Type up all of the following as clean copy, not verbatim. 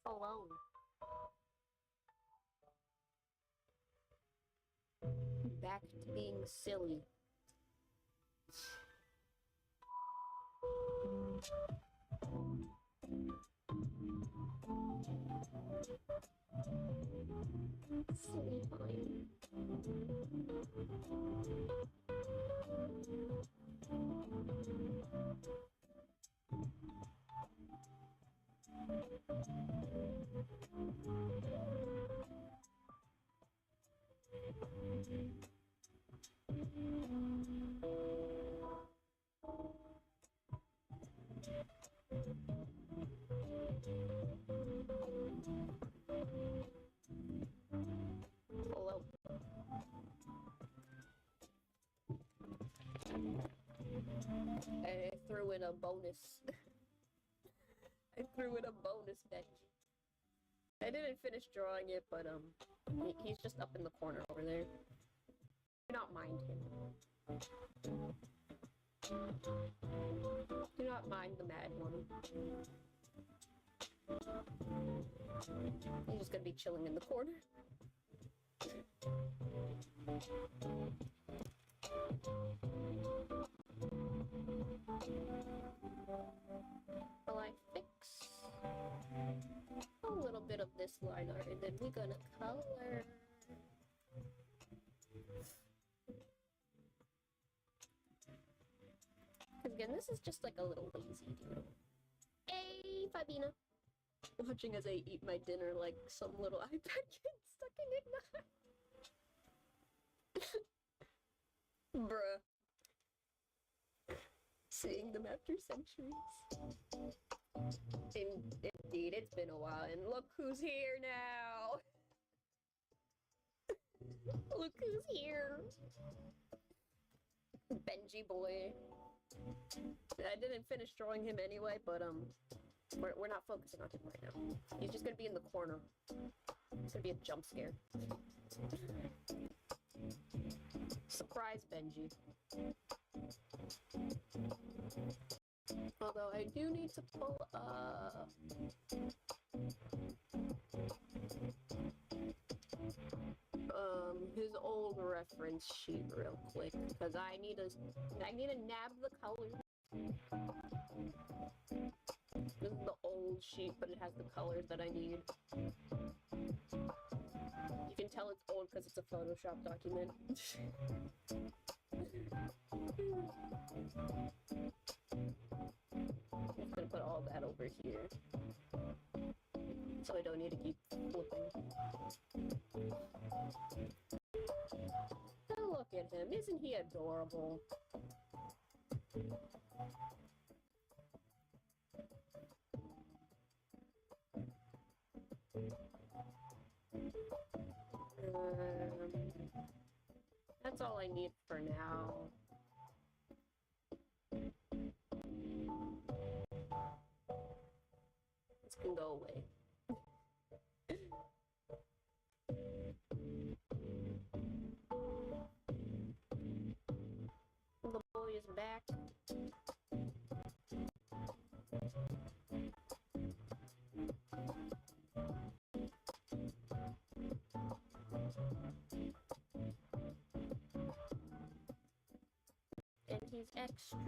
Alone. Back to being silly. Silly time. Hello. I threw in a bonus. I threw in a bonus bench. I didn't finish drawing it, but he's just up in the corner over there. Do not mind him. Do not mind the mad one. He's just gonna be chilling in the corner. Well, I fix a little bit of this line art, and then we're gonna color. Again, this is just like a little lazy doodle. Hey, Fabina! Watching as I eat my dinner like some little iPad kid sucking ignite. Bruh. Seeing them after centuries. Indeed, it's been a while, and look who's here now! Look who's here! Benji boy. I didn't finish drawing him anyway, but we're not focusing on him right now. He's just gonna be in the corner. It's gonna be a jump scare. Surprise Benji. Although I do need to pull up his old reference sheet real quick, because I need to nab the colors. This is the old sheet, but it has the colors that I need. tell it's old because it's a Photoshop document. I'm just gonna put all that over here. So I don't need to keep flipping. Oh, look at him. Isn't he adorable? That's all I need for now. This can go away. The boy is back. And he's extra.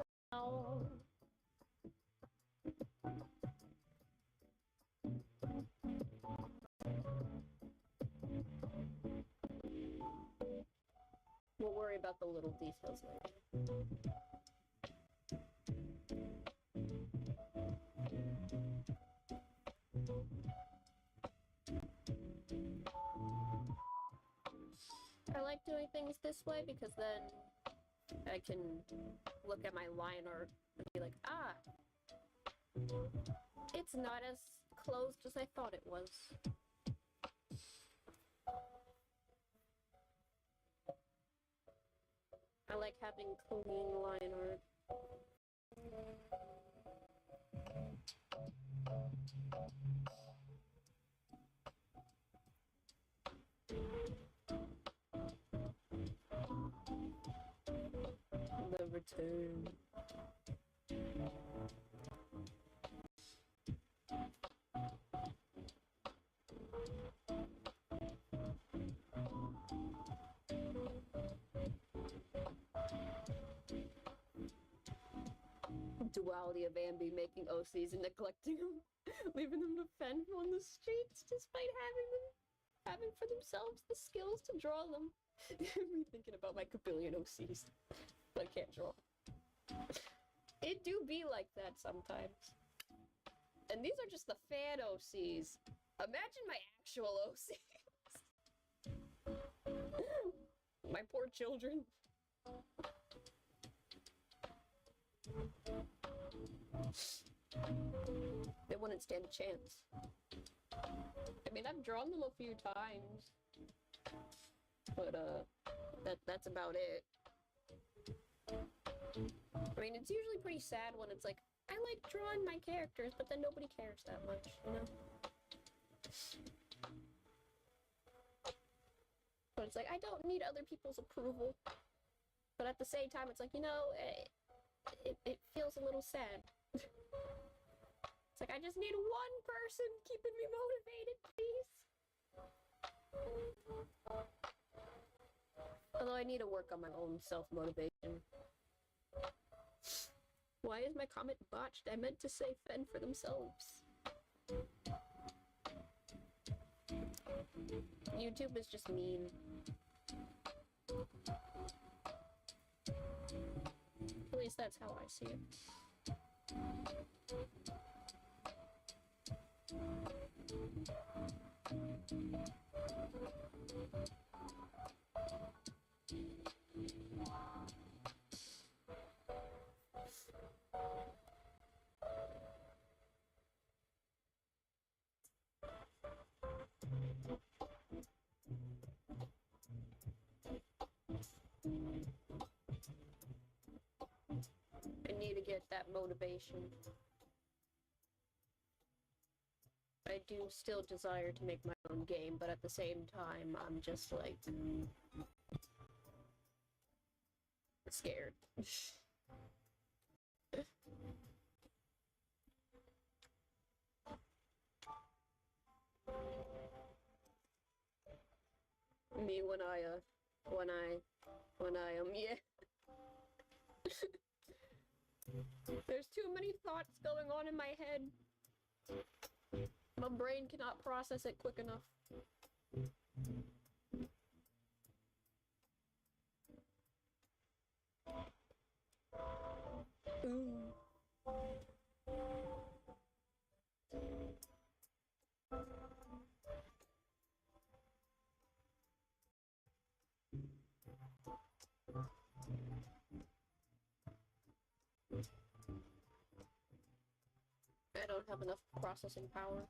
We'll worry about the little details later. I like doing things this way because then I can look at my line art and be like, ah, it's not as closed as I thought it was. I like having clean line art. The return. Duality of Ambi making OCs and neglecting them, leaving them to fend on the streets despite having for themselves the skills to draw them. Me thinking about my kabillion OCs, but I can't draw. It do be like that sometimes. And these are just the fan OCs. Imagine my actual OCs. My poor children. They wouldn't stand a chance. I mean, I've drawn them a few times, but that's about it. I mean, it's usually pretty sad when it's like, I like drawing my characters, but then nobody cares that much, you know? But it's like, I don't need other people's approval. But at the same time, it's like, you know, it feels a little sad. It's like, I just need one person keeping me motivated, please. Although I need to work on my own self-motivation. Why is my comment botched? I meant to say fend for themselves. YouTube is just mean. At least that's how I see it. I need to get that motivation. I do still desire to make my own game, but at the same time, I'm just like scared. Me when I yeah. There's too many thoughts going on in my head. My brain cannot process it quick enough. Ooh. I don't have enough processing power.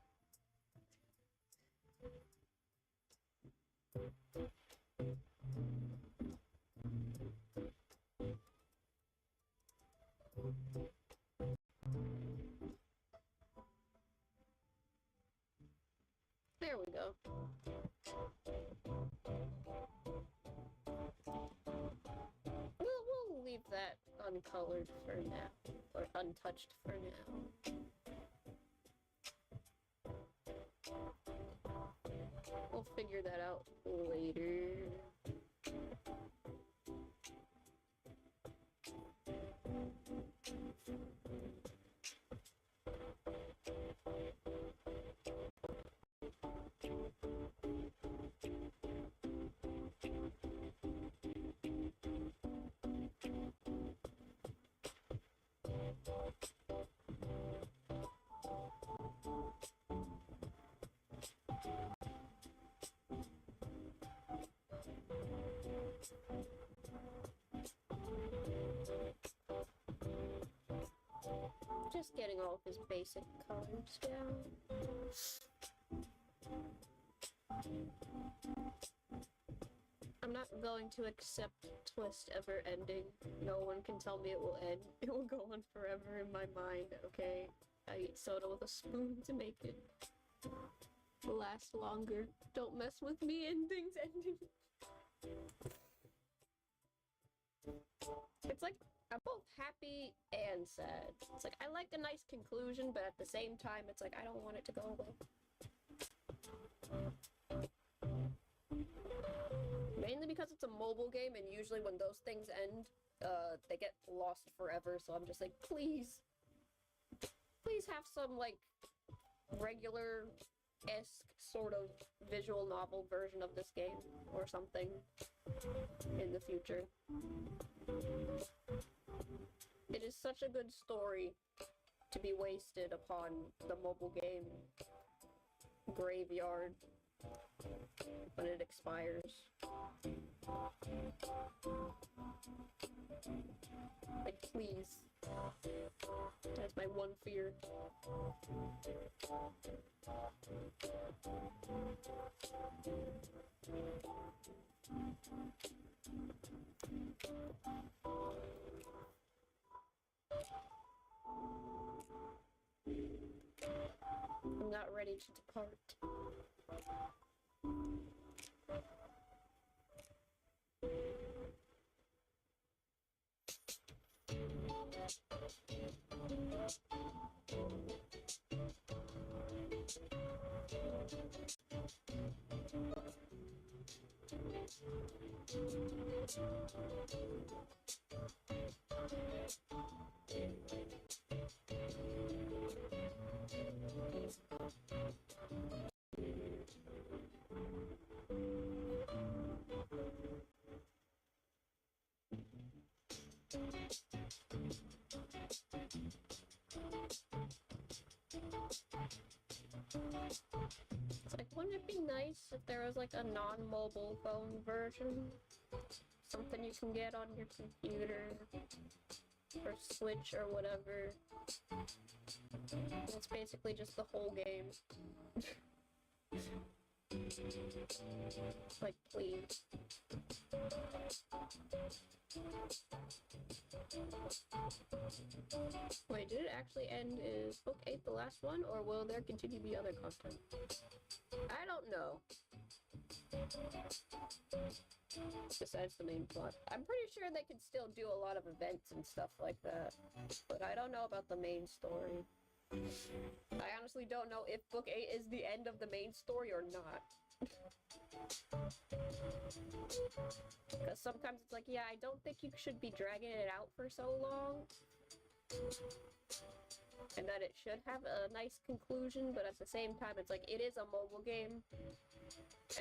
There we go. We'll leave that uncolored for now, or untouched for now. We'll figure that out later. Just getting all of his basic colors down. I'm not going to accept twist ever ending. No one can tell me it will end. It will go on forever in my mind, okay? I eat soda with a spoon to make it last longer. Don't mess with me, endings ending. It's like, I'm both happy and sad. It's like, I like a nice conclusion, but at the same time, it's like, I don't want it to go away. Mainly because it's a mobile game, and usually when those things end, they get lost forever, so I'm just like, please have some, like, regular-esque sort of visual novel version of this game, or something, in the future. It is such a good story to be wasted upon the mobile game graveyard when it expires. Like, please. That's my one fear. I'm not ready to depart. It's like, wouldn't it be nice if there was like a non-mobile phone version? Something you can get on your computer or Switch or whatever. It's basically just the whole game. Like, please. Wait, did it actually end? Is Book 8 the last one, or will there continue to be other content? I don't know. Besides the main plot. I'm pretty sure they can still do a lot of events and stuff like that. But I don't know about the main story. I honestly don't know if Book 8 is the end of the main story or not. Because sometimes it's like, yeah, I don't think you should be dragging it out for so long. And that it should have a nice conclusion, but at the same time, it's like, it is a mobile game.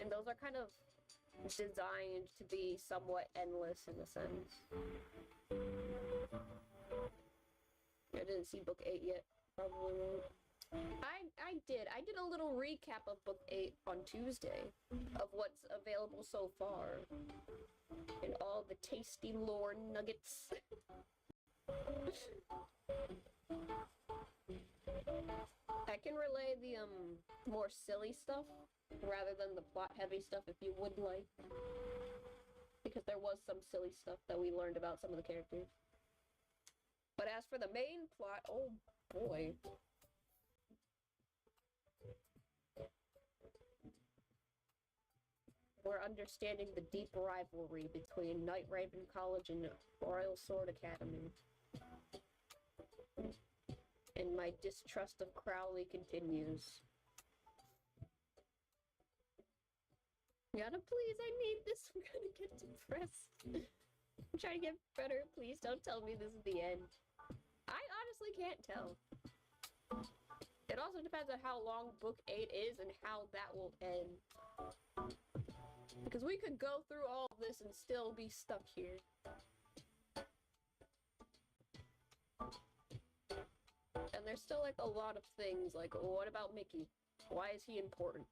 And those are kind of designed to be somewhat endless in a sense. I didn't see book 8 yet. Probably won't. I did a little recap of book 8 on Tuesday of what's available so far and all the tasty lore nuggets. I can relay the more silly stuff rather than the plot heavy stuff if you would like, because there was some silly stuff that we learned about some of the characters. But as for the main plot, oh boy. We're understanding the deep rivalry between Night Raven College and Royal Sword Academy. And my distrust of Crowley continues. Gotta please, I need this. I'm gonna get depressed. I'm trying to get better. Please don't tell me this is the end. I honestly can't tell. It also depends on how long book 8 is and how that will end. Because we could go through all of this and still be stuck here. And there's still like a lot of things, like what about Mickey? Why is he important?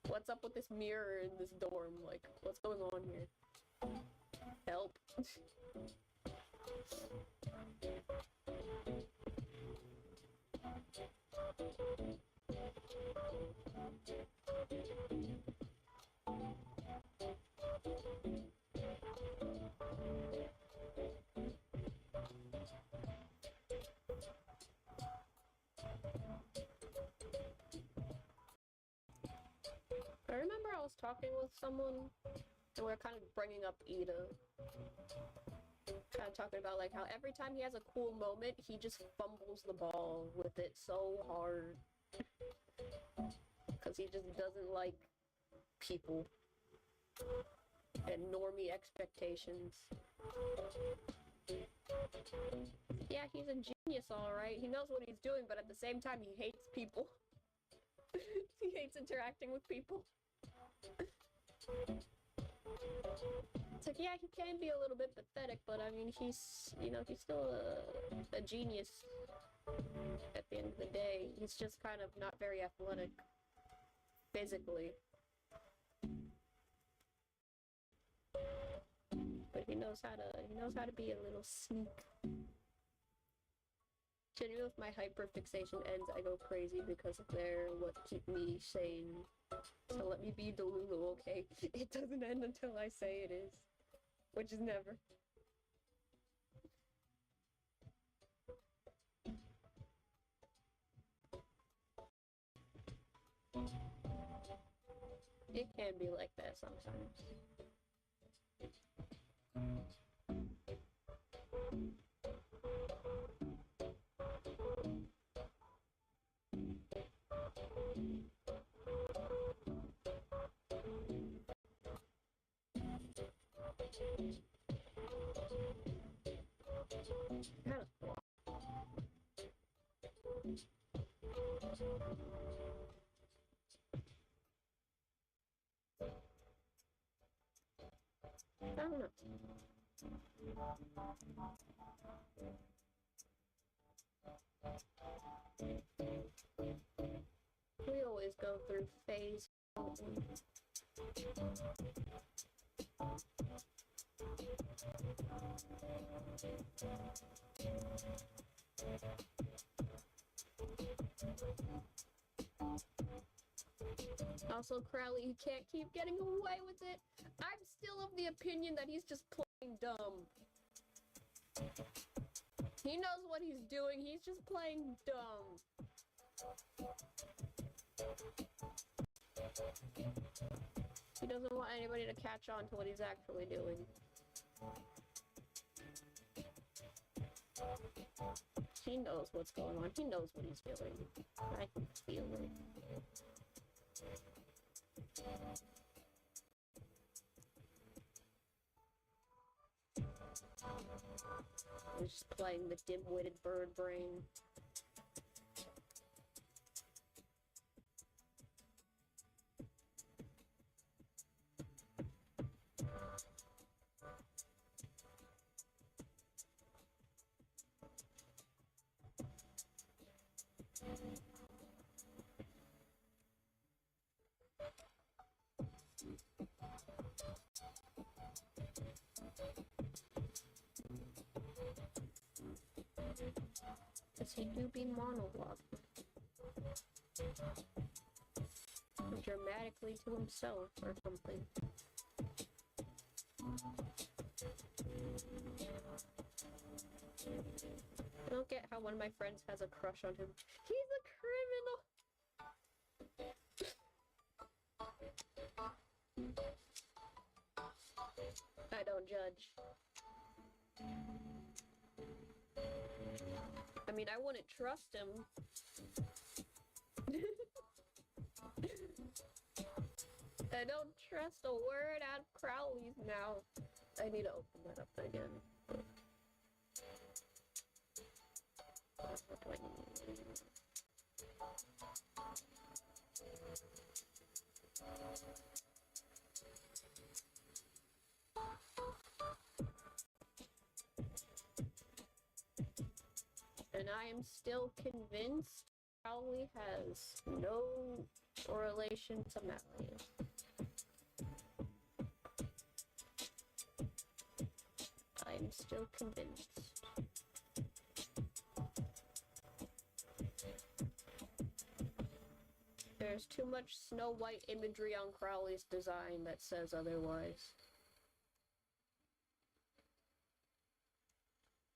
What's up with this mirror in this dorm? Like, what's going on here? Help. I remember I was talking with someone, and we were kind of bringing up Ida. Kind of talking about like how every time he has a cool moment, he just fumbles the ball with it so hard. Because he just doesn't like people. And normie expectations. Yeah, he's a genius, alright. He knows what he's doing, but at the same time, he hates people. He hates interacting with people. It's like, yeah, he can be a little bit pathetic, but I mean, he's, you know, he's still a genius at the end of the day. He's just kind of not very athletic physically. But he knows how to be a little sneak. Generally, if my hyperfixation ends, I go crazy because they're what keep me sane. So let me be Delulu, okay? It doesn't end until I say it is. Which is never. It can be like that sometimes. I don't know. We always go through phase. Also, Crowley, he can't keep getting away with it. I'm still of the opinion that he's just playing dumb. He knows what he's doing, he's just playing dumb. He doesn't want anybody to catch on to what he's actually doing. He knows what's going on, he knows what he's doing. I can feel it. He's just playing the dim-witted bird brain. Does he do be monologue? Dramatically to himself or something. I don't get how one of my friends has a crush on him. He's a criminal! I don't judge. I mean, I wouldn't trust him. I don't trust a word out of Crowley's mouth. I need to open that up again. What do I need? And I am still convinced Crowley has no relation to Malleus. I'm still convinced. There's too much Snow White imagery on Crowley's design that says otherwise.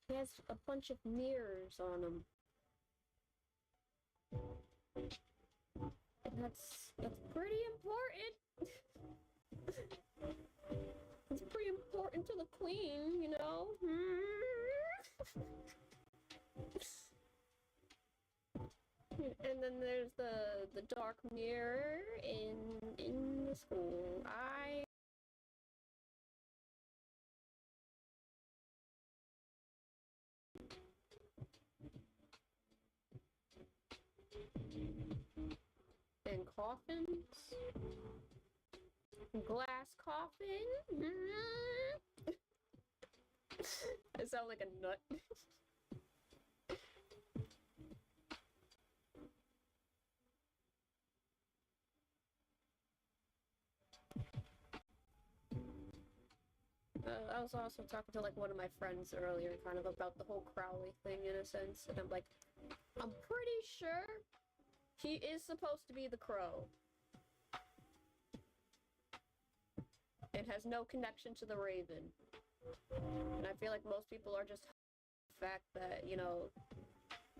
He has a bunch of mirrors on him. And that's pretty important. It's pretty important to the queen, you know? And then there's the dark mirror in the school. And coffins. Glass coffin. I sound like a nut. I was also talking to like one of my friends earlier kind of about the whole Crowley thing in a sense, and I'm like, I'm pretty sure he is supposed to be the Crow. It has no connection to the Raven. And I feel like most people are just the fact that, you know,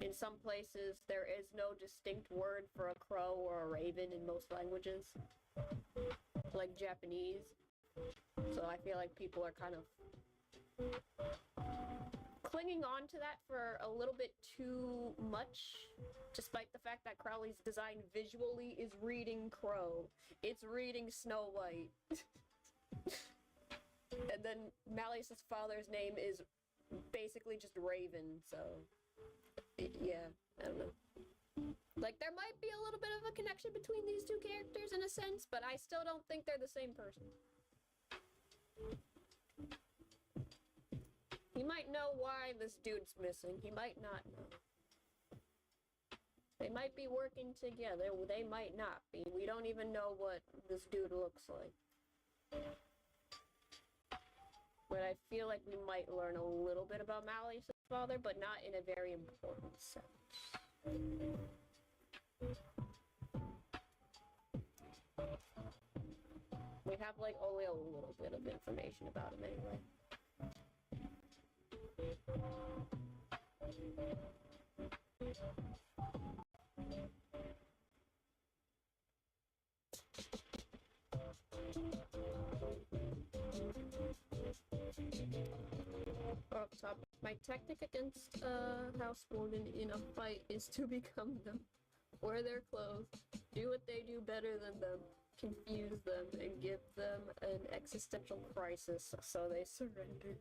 in some places there is no distinct word for a crow or a raven in most languages. Like Japanese. So I feel like people are kind of clinging on to that for a little bit too much, despite the fact that Crowley's design visually is reading Crow. It's reading Snow White. And then Malleus's father's name is basically just Raven, so yeah, I don't know. Like, there might be a little bit of a connection between these two characters in a sense, but I still don't think they're the same person. He might know why this dude's missing. He might not know. They might be working together. They might not be. We don't even know what this dude looks like. But I feel like we might learn a little bit about Malleus' father, but not in a very important sense. We have like only a little bit of information about him anyway. Up top, my tactic against housewomen in a fight is to become them. Wear their clothes, do what they do better than them, confuse them, and give them an existential crisis so they surrender.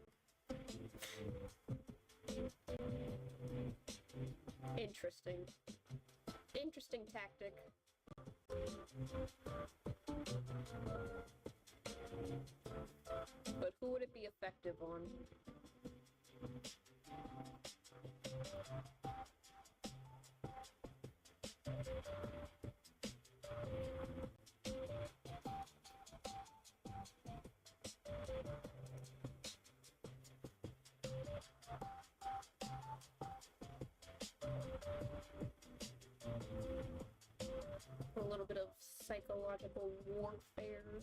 Interesting. Interesting tactic. But who would it be effective on? A little bit of psychological warfare.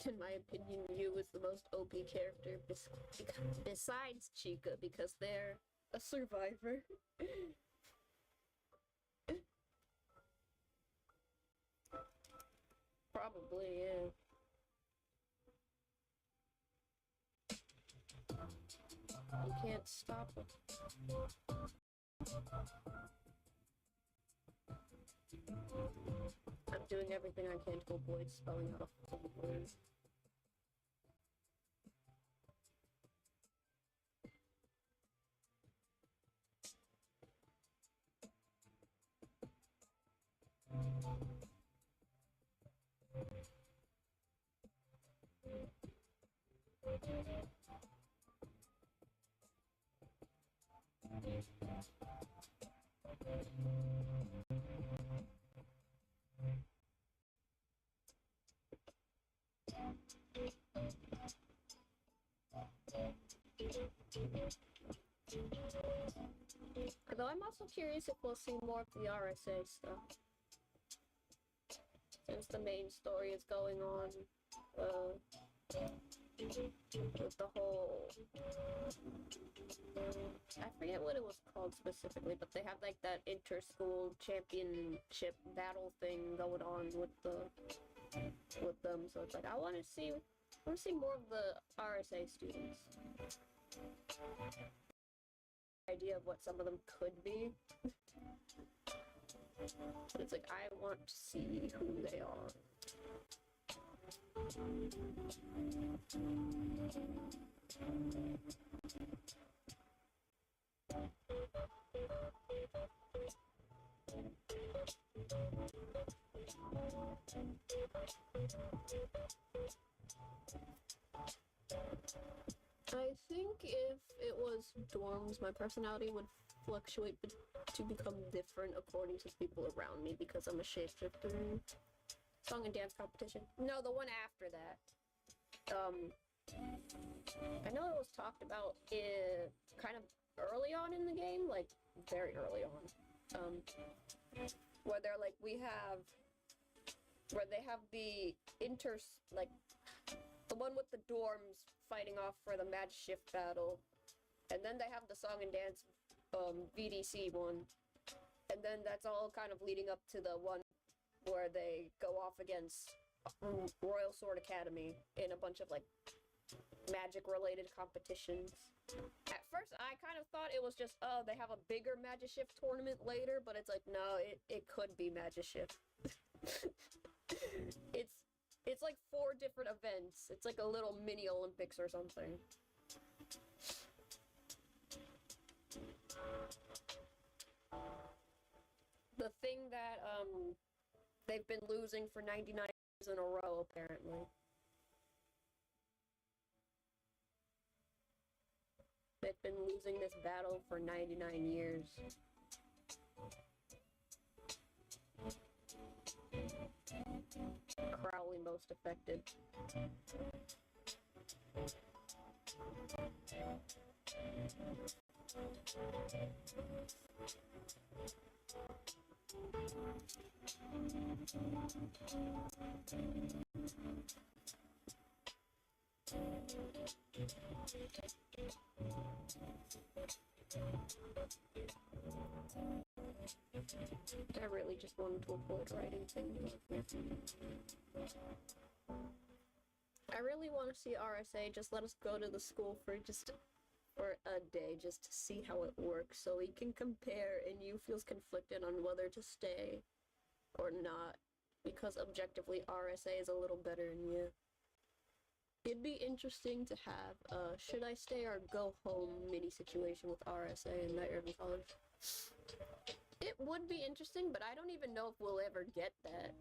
In my opinion, Yu is the most OP character besides Chica because they're a survivor. Probably, yeah. You can't stop them. I'm doing everything I can to avoid spelling out a full word. Although I'm also curious if we'll see more of the RSA stuff. Since the main story is going on, with the whole... I forget what it was called specifically, but they have like that inter-school championship battle thing going on with them, so it's like, I want to see more of the RSA students. Idea of what some of them could be. But it's like, I want to see who they are. I think if it was dorms, my personality would fluctuate to become different according to the people around me because I'm a shapeshifter. Song and dance competition. No, the one after that. I know it was talked about kind of early on in the game, like very early on. Where they're like, where they have the like, the one with the dorms fighting off for the match shift battle, and then they have the song and dance VDC one, and then that's all kind of leading up to the one where they go off against Royal Sword Academy in a bunch of like magic related competitions. At first I kind of thought it was just, oh, they have a bigger Magic Shift tournament later, but it's like, no, it could be Magic Shift. It's like 4 different events. It's like a little mini Olympics or something. The thing that they've been losing for 99 years in a row, apparently. They've been losing this battle for 99 years. Crowley most affected. I really just wanted to avoid writing things. I really want to see RSA just let us go to the school for just for a day just to see how it works so he can compare and you feels conflicted on whether to stay or not because objectively RSA is a little better than you. It'd be interesting to have a should I stay or go home mini situation with RSA and Night Urban College. It would be interesting, but I don't even know if we'll ever get that.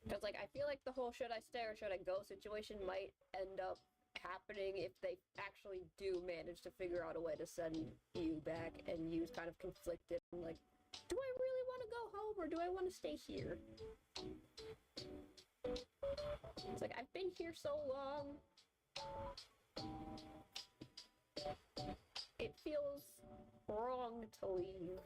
Because, like, I feel like the whole should I stay or should I go situation might end up happening if they actually do manage to figure out a way to send you back and you's kind of conflicted. Like, do I really want to go home or do I want to stay here? It's like, I've been here so long. It feels wrong to leave.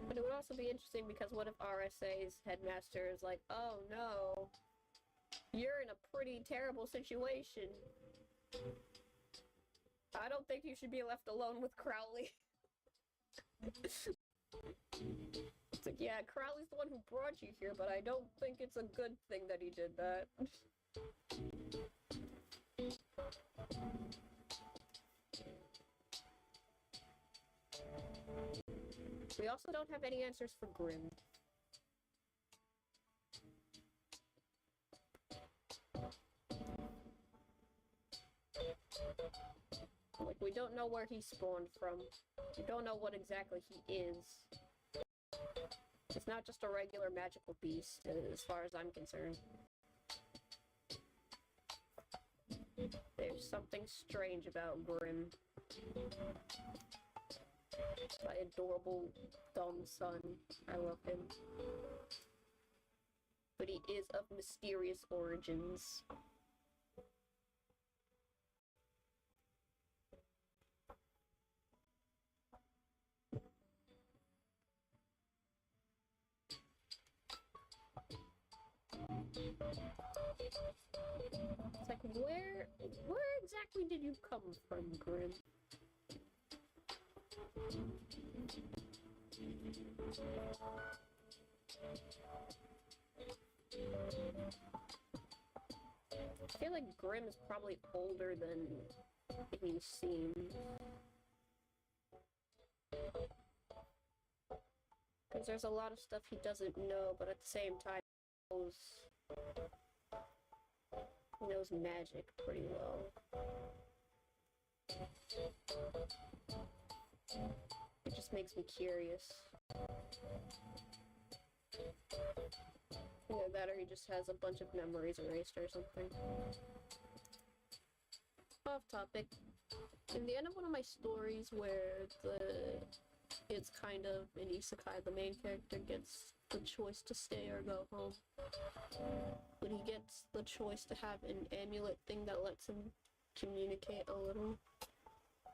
But it would also be interesting because what if RSA's headmaster is like, oh no, you're in a pretty terrible situation. I don't think you should be left alone with Crowley. It's like, yeah, Crowley's the one who brought you here, but I don't think it's a good thing that he did that. We also don't have any answers for Grimm. Like, we don't know where he spawned from. We don't know what exactly he is. It's not just a regular magical beast, as far as I'm concerned. There's something strange about Grimm. My adorable, dumb son. I love him. But he is of mysterious origins. It's like, where exactly did you come from, Grimm? I feel like Grimm is probably older than he seems. Because there's a lot of stuff he doesn't know, but at the same time, he knows magic pretty well. It just makes me curious. Either that or he just has a bunch of memories erased or something. Off topic. In the end of one of my stories where it's kind of an isekai, the main character gets the choice to stay or go home. But he gets the choice to have an amulet thing that lets him communicate a little.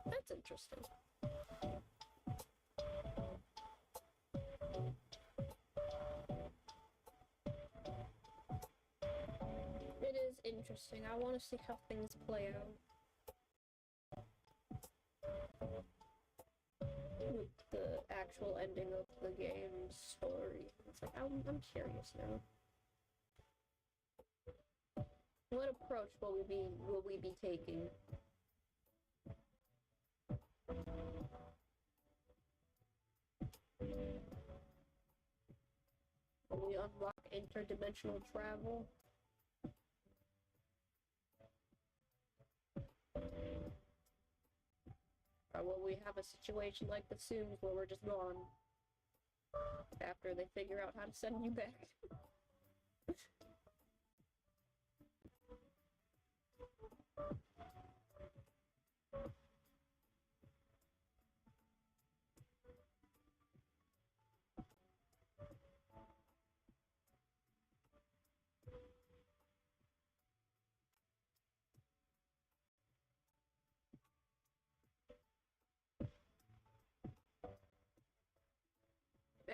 That's interesting. It is interesting. I want to see how things play out. With the actual ending of the game's story. It's like, I'm curious now. What approach will we be taking? Will we unlock interdimensional travel? Or will we have a situation like The Sims where we're just gone after they figure out how to send you back?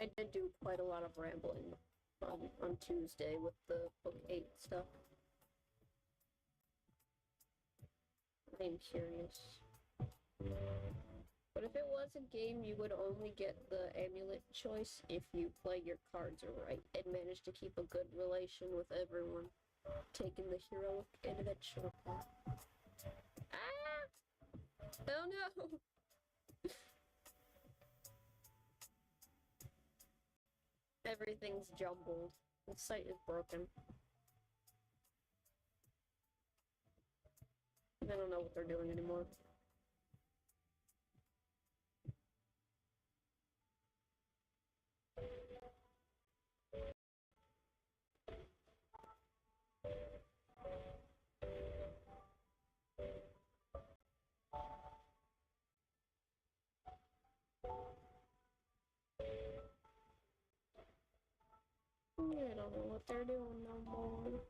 I did do quite a lot of rambling on Tuesday with the book 8 stuff. I am curious. But if it was a game, you would only get the amulet choice if you play your cards right and manage to keep a good relation with everyone, taking the heroic adventure path. Ah! Oh no! Everything's jumbled. The site is broken. I don't know what they're doing anymore. I don't know what they're doing no more.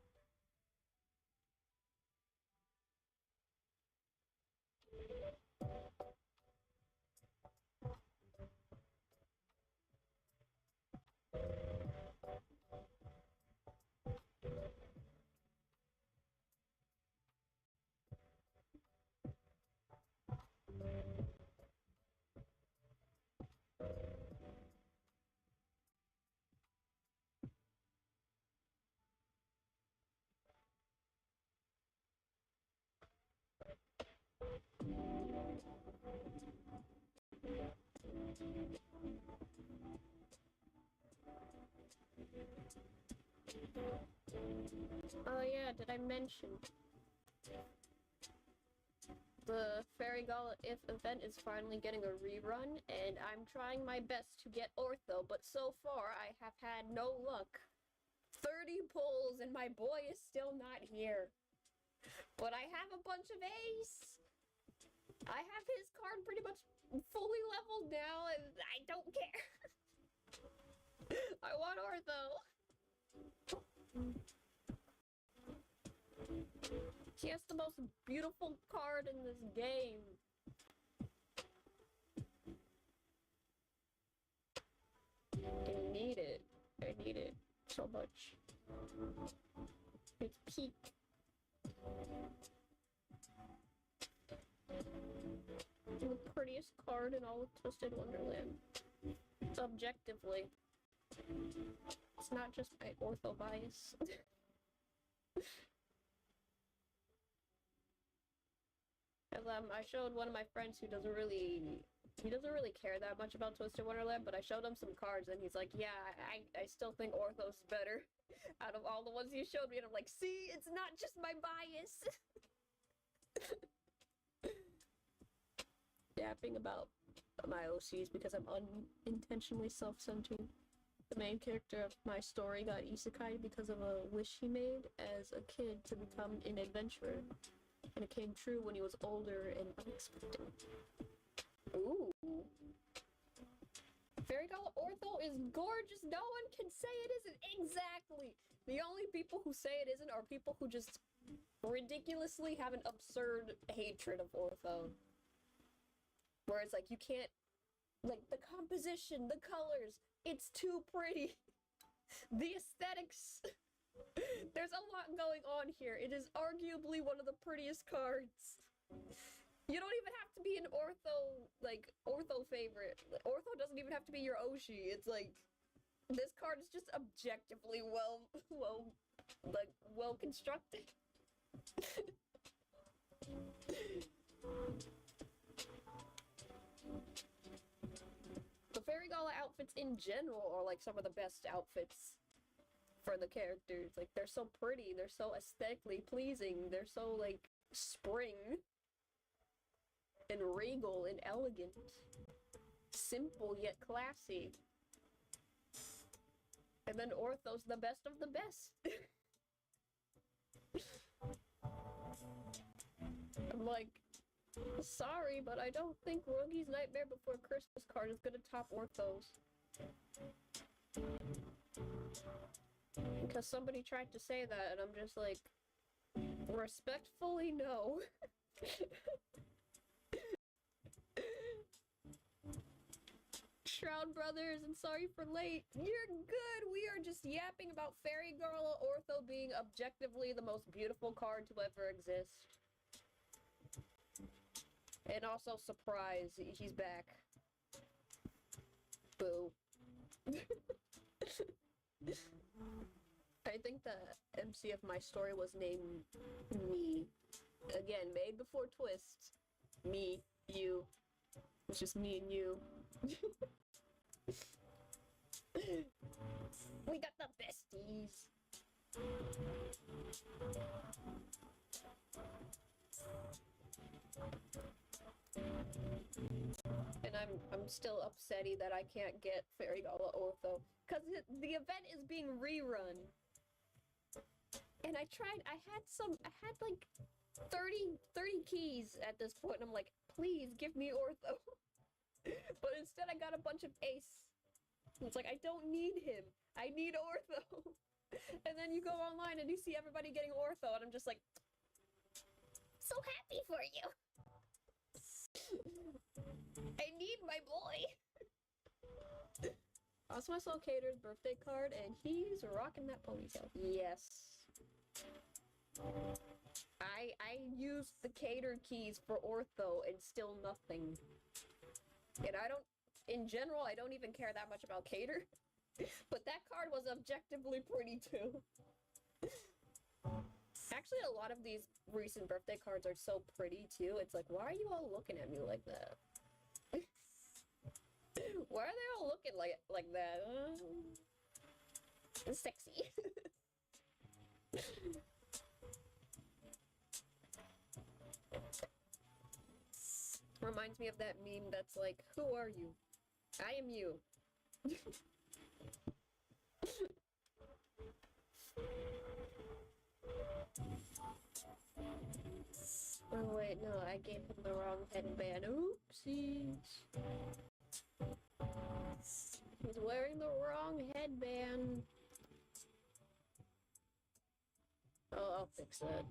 Oh yeah, did I mention the Fairy Gala If event is finally getting a rerun, and I'm trying my best to get Ortho, but so far I have had no luck. 30 pulls and my boy is still not here. But I have a bunch of Ace. I have his card pretty much fully leveled now, and I don't care. I want Ortho. He has the most beautiful card in this game. I need it. I need it so much. It's peak. The prettiest card in all of Twisted Wonderland. Objectively. It's not just my ortho bias. As I showed one of my friends who doesn't really care that much about Twisted Wonderland, but I showed him some cards and he's like, yeah, I still think Orthos is better out of all the ones you showed me, and I'm like, see, it's not just my bias. Yapping about my OCs because I'm unintentionally self-centered. The main character of my story got isekai because of a wish he made as a kid to become an adventurer. And it came true when he was older and unexpected. Ooh. Fairy Gala Ortho is gorgeous. No one can say it isn't. Exactly. The only people who say it isn't are people who just ridiculously have an absurd hatred of Ortho. Where it's like, you can't, like, the composition, the colors, it's too pretty. The aesthetics. There's a lot going on here. It is arguably one of the prettiest cards. You don't even have to be an Ortho favorite. Ortho doesn't even have to be your Oshi. It's like, this card is just objectively well constructed. The Fairy Gala outfits in general are like some of the best outfits for the characters. Like, they're so pretty, they're so aesthetically pleasing, they're so like spring and regal and elegant, simple yet classy. And then Ortho's the best of the best. I'm like, sorry, but I don't think Rogi's Nightmare Before Christmas card is gonna top Ortho's. Because somebody tried to say that, and I'm just like, respectfully, no. Shroud Brothers and Sorry for Late, you're good! We are just yapping about Fairy Gala Ortho being objectively the most beautiful card to ever exist. And also, surprise, he's back. Boo. I think the MC of my story was named Me. Again, made before Twist. Me, you. It's just me and you. We got the besties. And I'm still upsetty that I can't get Fairy Gala Ortho. Cause the event is being rerun. And I had like 30 keys at this point, and I'm like, please give me Ortho. But instead I got a bunch of Ace. It's like, I don't need him. I need Ortho. And then you go online and you see everybody getting Ortho, and I'm just like, so happy for you. I need my boy. Also, I saw Cater's birthday card, and he's rocking that ponytail. Yes. I used the Cater keys for Ortho, and still nothing. And in general, I don't even care that much about Cater. But that card was objectively pretty, too. Actually, a lot of these recent birthday cards are so pretty, too. It's like, why are you all looking at me like that? Why are they all looking like that? It's sexy. Reminds me of that meme that's like, who are you? I am you. Oh wait, no, I gave him the wrong headband. Oopsies. He's wearing the wrong headband. Oh, I'll fix that.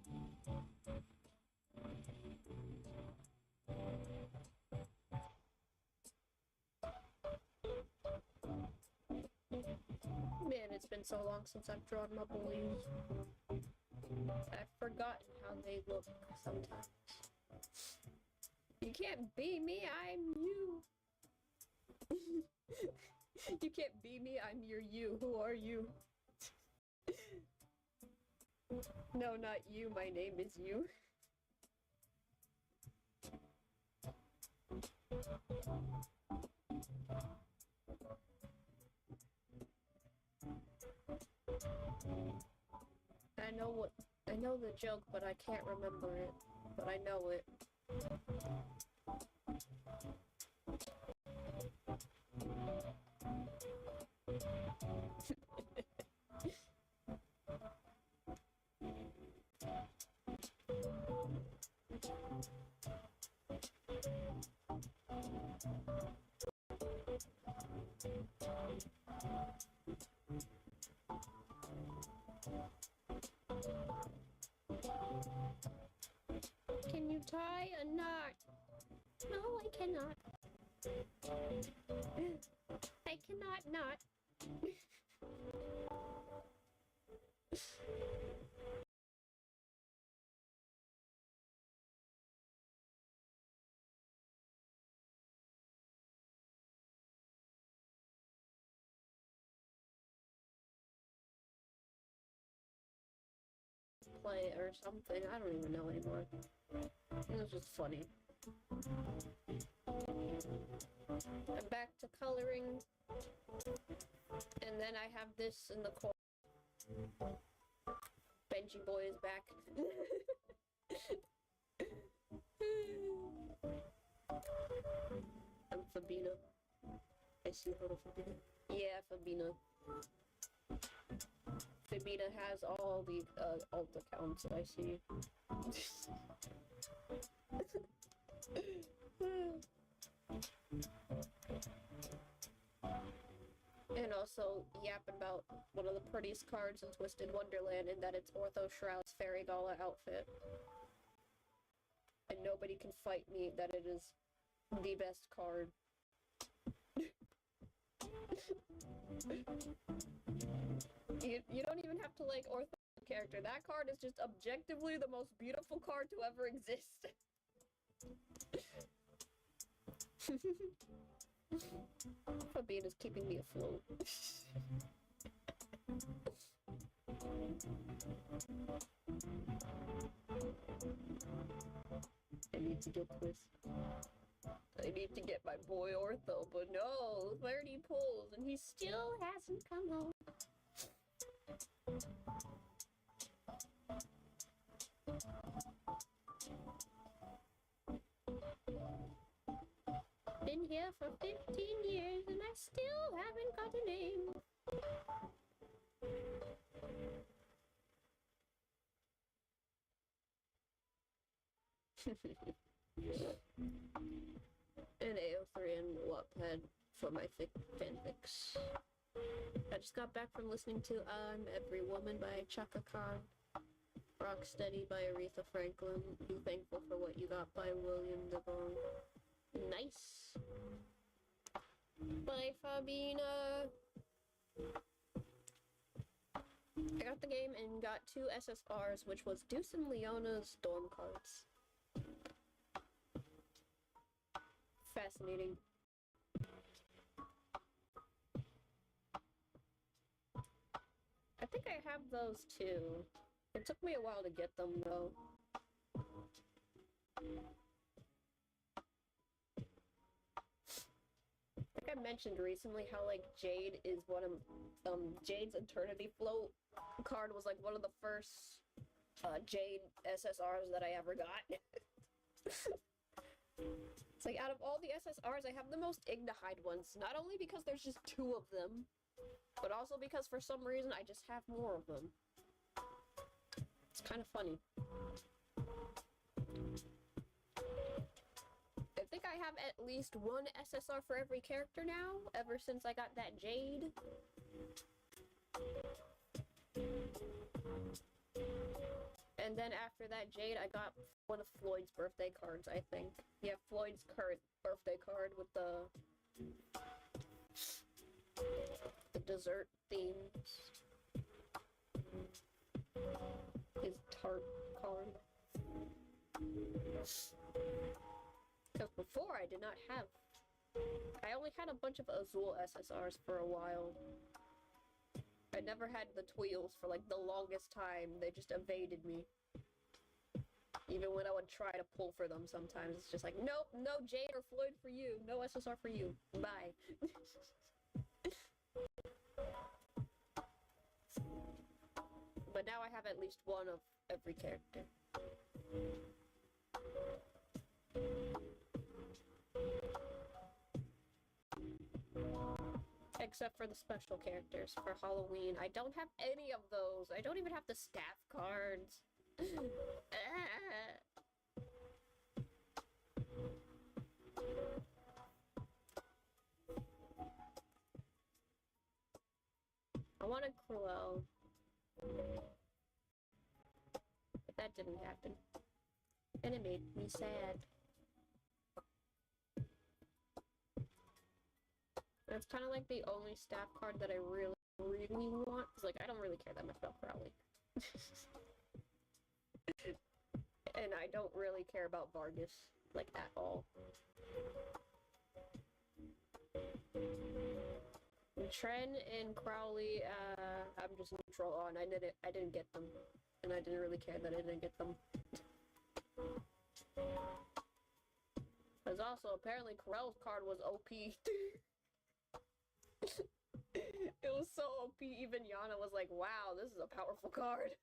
Man, it's been so long since I've drawn my boys. I've forgotten how they look sometimes. You can't be me, I'm you. You can't be me, I'm your you. Who are you? No, not you, my name is you. I know the joke, but I can't remember it. But I know it. Can you tie a knot? No, I cannot. I cannot not. Play or something. I don't even know anymore. It was just funny. I'm back to coloring. And then I have this in the corner. Benji boy is back. I'm Fabina. I see her, Fabina. Yeah, Fabina. Fabina has all the alt accounts I see. And also yapping about one of the prettiest cards in Twisted Wonderland, and that it's Ortho Shroud's Fairy Gala outfit. And nobody can fight me that it is the best card. You don't even have to like Ortho character. That card is just objectively the most beautiful card to ever exist. Alphabet is keeping me afloat. I need to get this. I need to get my boy Ortho, but no, 30 pulls and he still hasn't come home. Been here for 15 years and I still haven't got a name. And AO3 and Wattpad for my fanfics. I just got back from listening to I'm Every Woman by Chaka Khan, Rocksteady by Aretha Franklin, Be Thankful for What You Got by William DeVaughn, Nice by Fabina. I got the game and got 2 SSRs, which was Deuce and Leona's Storm cards. Fascinating. I think I have those too. It took me a while to get them though. I think I mentioned recently how like Jade is one of Jade's Eternity Float card was like one of the first Jade SSRs that I ever got. It's like out of all the SSRs, I have the most Ignihide ones. Not only because there's just 2 of them, but also because for some reason I just have more of them. It's kind of funny. I think I have at least 1 SSR for every character now, ever since I got that Jade. And then after that Jade, I got one of Floyd's birthday cards, I think. Yeah, Floyd's current birthday card with the dessert themes. His tart card. Because before I did not have... I only had a bunch of Azul SSRs for a while. I never had the Tweels for like the longest time. They just evaded me. Even when I would try to pull for them sometimes, it's just like, nope, no Jade or Floyd for you. No SSR for you. Bye. But now I have at least 1 of every character. Except for the special characters for Halloween. I don't have any of those. I don't even have the staff cards. I wanted Cruel. But that didn't happen. And it made me sad. That's kind of like the only staff card that I really, really want. Cause like, I don't really care that much about Crowley. And I don't really care about Vargas, like, at all. Tren and Crowley, I'm just neutral on. I didn't get them. And I didn't really care that I didn't get them. Because also, apparently, Corell's card was OP. It was so OP, even Yana was like, wow, this is a powerful card.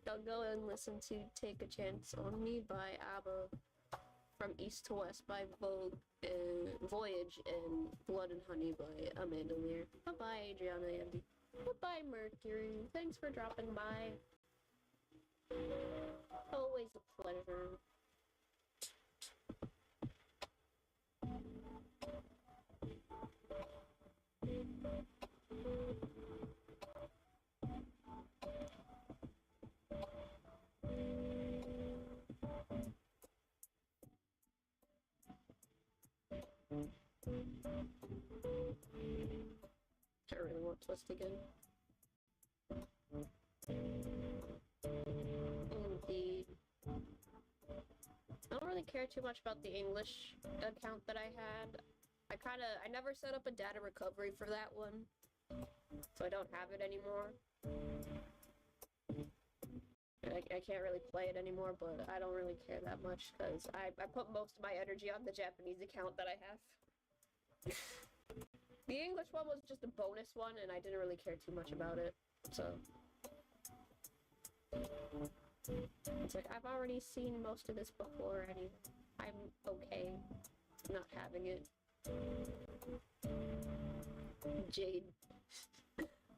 I'll go and listen to Take a Chance on Me by ABBA, From East to West by Vogue, and Voyage, and Blood and Honey by Amanda Lear. Bye-bye, Adriana Andy. Bye-bye, Mercury. Thanks for dropping by. Always a pleasure. I really want Twist again. care too much about the English account that I had. I never set up a data recovery for that one, so I don't have it anymore. I can't really play it anymore, but I don't really care that much, because I put most of my energy on the Japanese account that I have. The English one was just a bonus one, and I didn't really care too much about it, so... It's like, I've already seen most of this before, and I'm okay not having it. Jade.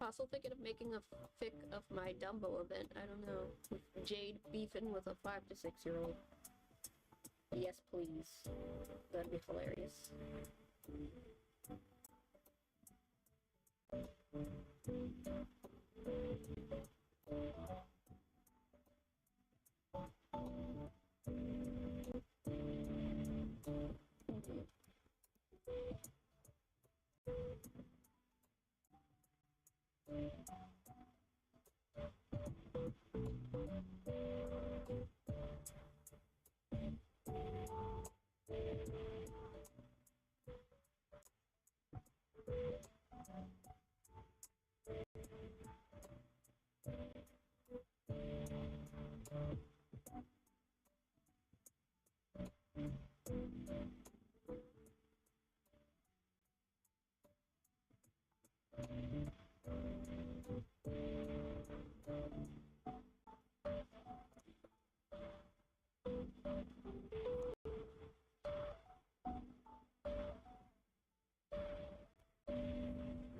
Also thinking of making a fic of my Dumbo event, I don't know. Jade beefing with a 5 to 6 year old. Yes, please. That'd be hilarious.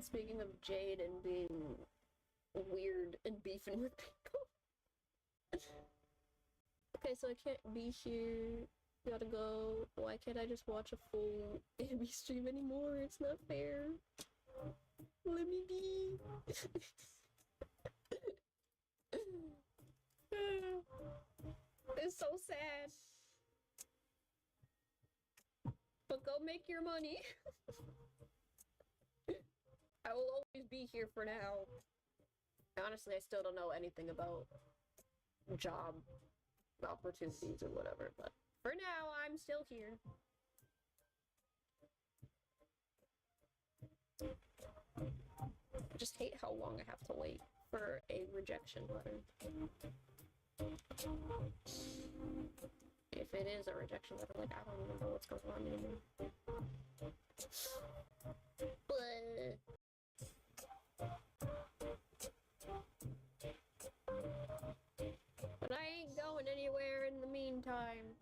Speaking of Jade and being weird and beefing with people. Okay, so I can't be here. Gotta go. Why can't I just watch a full anime stream anymore? It's not fair. Let me be. It's so sad. But go make your money. I will always be here for now. Honestly, I still don't know anything about job opportunities or whatever, but for now, I'm still here. I just hate how long I have to wait for a rejection letter. If it is a rejection letter, like, I don't even know what's going on anymore. But... But I ain't going anywhere in the meantime.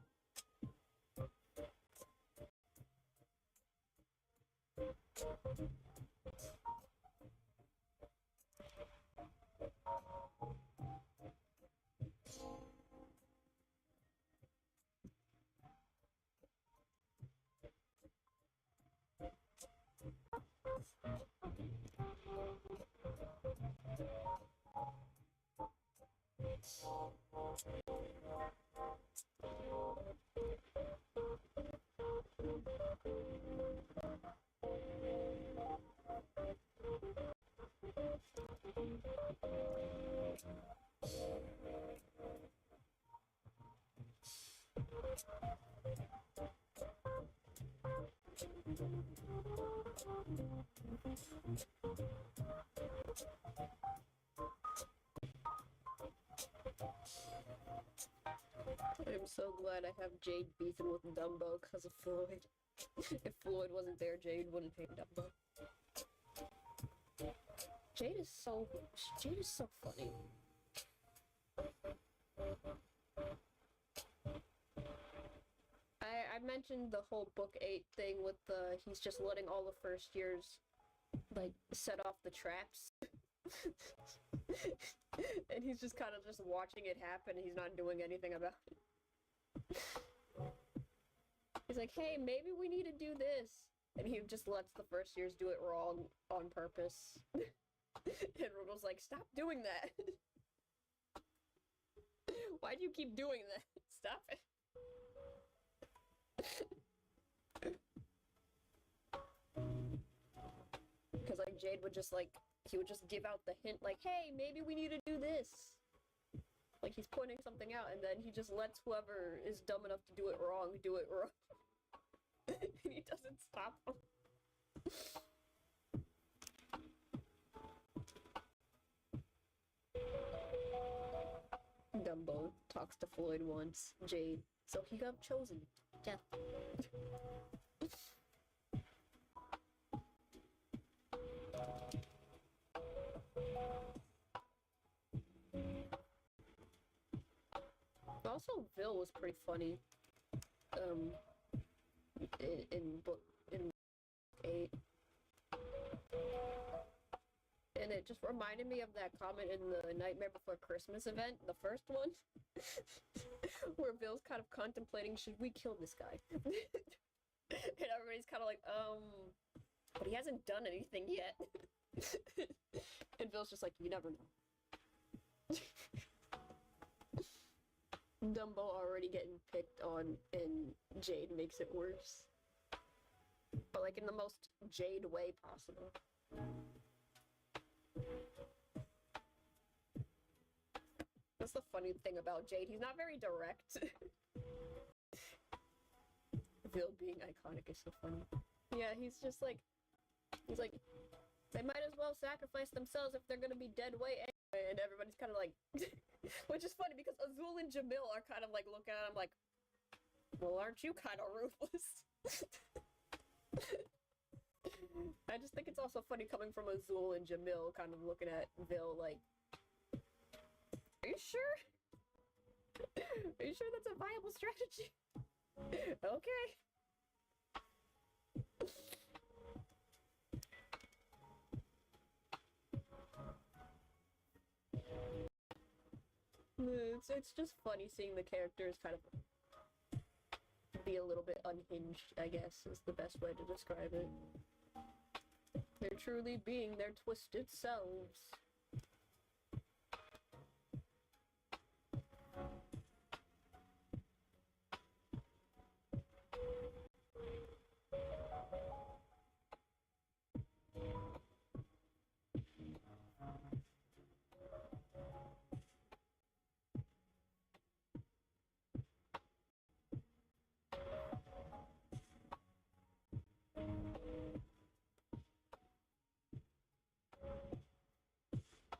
I'm so glad I have Jade beefing with Dumbo because of Floyd. If Floyd wasn't there, Jade wouldn't hate Dumbo. Jade is so funny. I mentioned the whole book 8 thing with he's just letting all the first years like set off the traps. And he's just kind of just watching it happen and he's not doing anything about it. He's like, hey, maybe we need to do this. And he just lets the first years do it wrong on purpose. And Rudel's like, stop doing that. Why do you keep doing that? Stop it. Because like Jade would just like, he would just give out the hint like, hey, maybe we need to do this. Like, he's pointing something out, and then he just lets whoever is dumb enough to do it wrong. And he doesn't stop him. Dumbo talks to Floyd once. Jade. So he got chosen. Death. Also, Vil was pretty funny. In book 8. And it just reminded me of that comment in the Nightmare Before Christmas event, the first one, where Vil's kind of contemplating, should we kill this guy? And everybody's kind of like, but he hasn't done anything yet. And Vil's just like, you never know. Dumbo already getting picked on, and Jade makes it worse. But like in the most Jade way possible. That's the funny thing about Jade. He's not very direct. Vil being iconic is so funny. Yeah, he's like, they might as well sacrifice themselves if they're gonna be dead way anyway. And everybody's kind of like, which is funny because Azul and Jamil are kind of like looking at him like, well, aren't you kind of ruthless? I just think it's also funny coming from Azul and Jamil kind of looking at Vil like, are you sure? Are you sure that's a viable strategy? Okay. It's just funny seeing the characters kind of be a little bit unhinged, I guess, is the best way to describe it. They're truly being their twisted selves.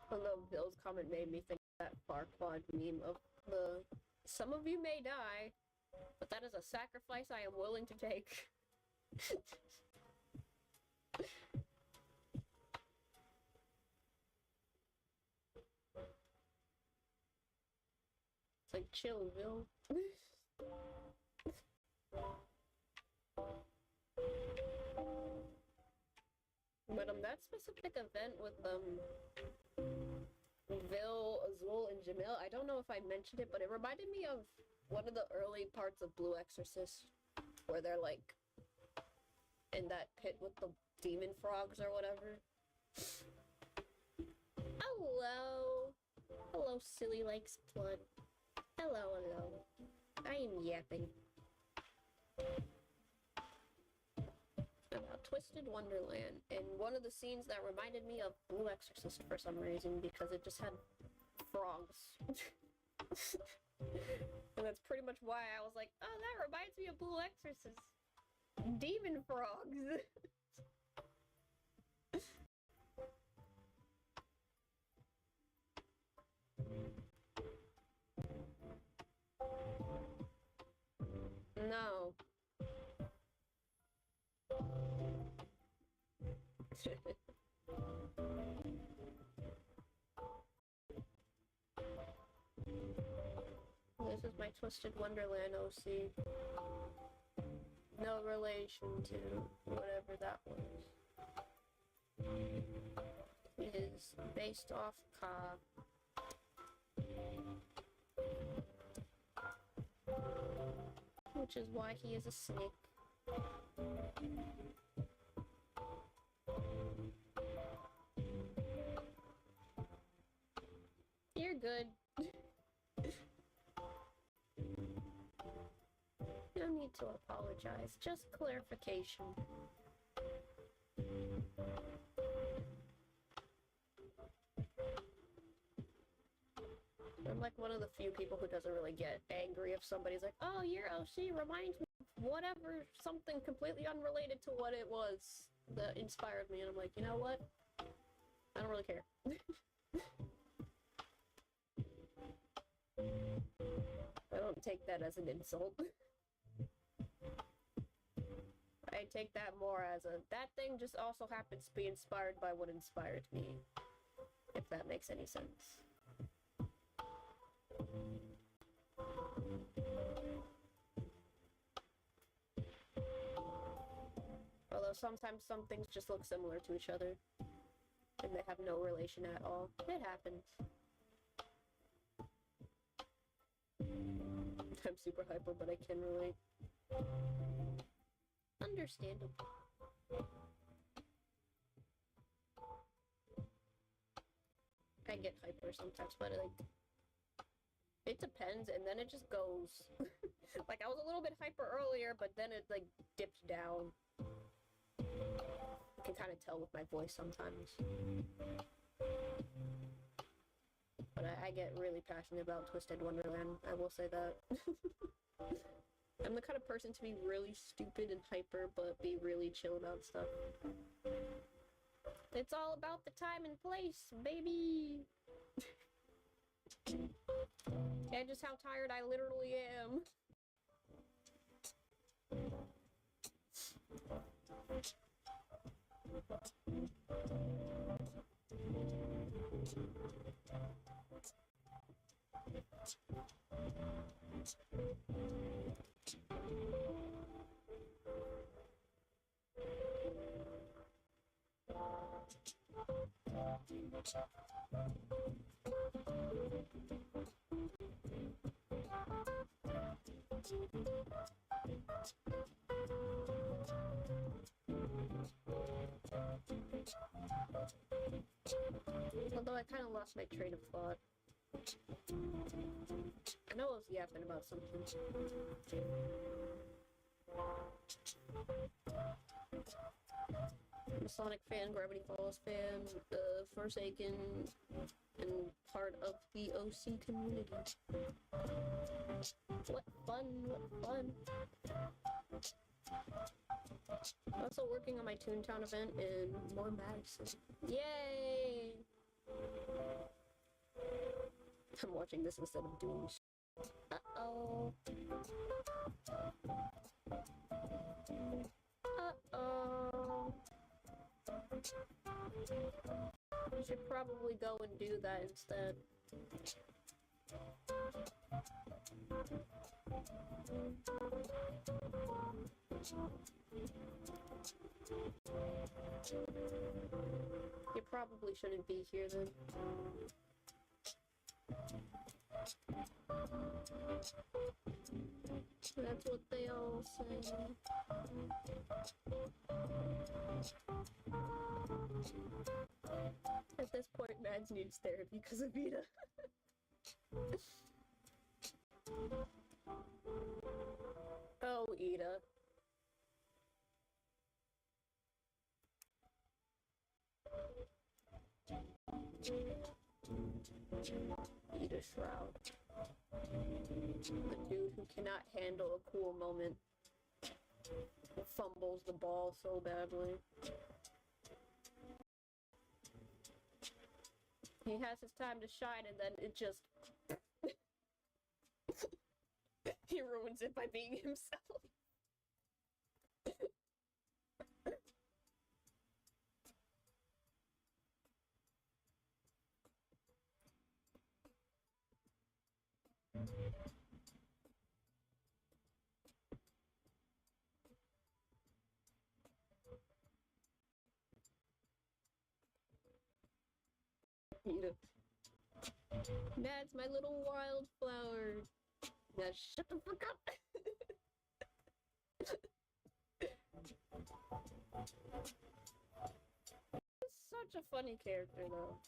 Although Bill's comment made me think of that Farquaad meme of the, some of you may die, but that is a sacrifice I am willing to take. It's like, chill, Bill. But that specific event with Vil, Azul, and Jamil, I don't know if I mentioned it, but it reminded me of one of the early parts of Blue Exorcist, where they're like in that pit with the demon frogs or whatever. Hello. Hello, silly likes blood. Hello, hello. I am yapping. About Twisted Wonderland, and one of the scenes that reminded me of Blue Exorcist for some reason, because it just had frogs. And that's pretty much why I was like, oh, that reminds me of Blue Exorcist. Demon frogs. No. This is my Twisted Wonderland OC. No relation to whatever that was. It is based off Ka. Which is why he is a snake. You're good. No need to apologize, just clarification. I'm like one of the the few people who doesn't really get angry if somebody's like, oh, your OC reminds me of whatever, something completely unrelated to what it was that inspired me. And I'm like, you know what? I don't really care. I don't take that as an insult. I take that more as that thing just also happens to be inspired by what inspired me. If that makes any sense. Although sometimes some things just look similar to each other. And they have no relation at all. It happens. I'm super hyper, but I can relate. Understandable. I get hyper sometimes, but like, it depends, and then it just goes. Like, I was a little bit hyper earlier, but then it like dipped down. You can kind of tell with my voice sometimes. But I get really passionate about Twisted Wonderland, I will say that. I'm the kind of person to be really stupid and hyper, but be really chill about stuff. It's all about the time and place, baby! And just how tired I literally am. Although I kind of lost my train of thought. I know I was yapping about something. I'm a Sonic fan, Gravity Falls fan, Forsaken, and part of the OC community. What fun, what fun. Also working on my Toontown event in more Madison. Yay! I'm watching this instead of doing uh-oh. Uh-oh. Should probably go and do that instead. You probably shouldn't be here then. That's what they all say. At this point, Mads needs therapy because of Vita. Oh, Ida. Ida Shroud. The dude who cannot handle a cool moment fumbles the ball so badly. He has his time to shine and then it just... he ruins it by being himself. That's my little wildflower. Now shut the fuck up. He's such a funny character though.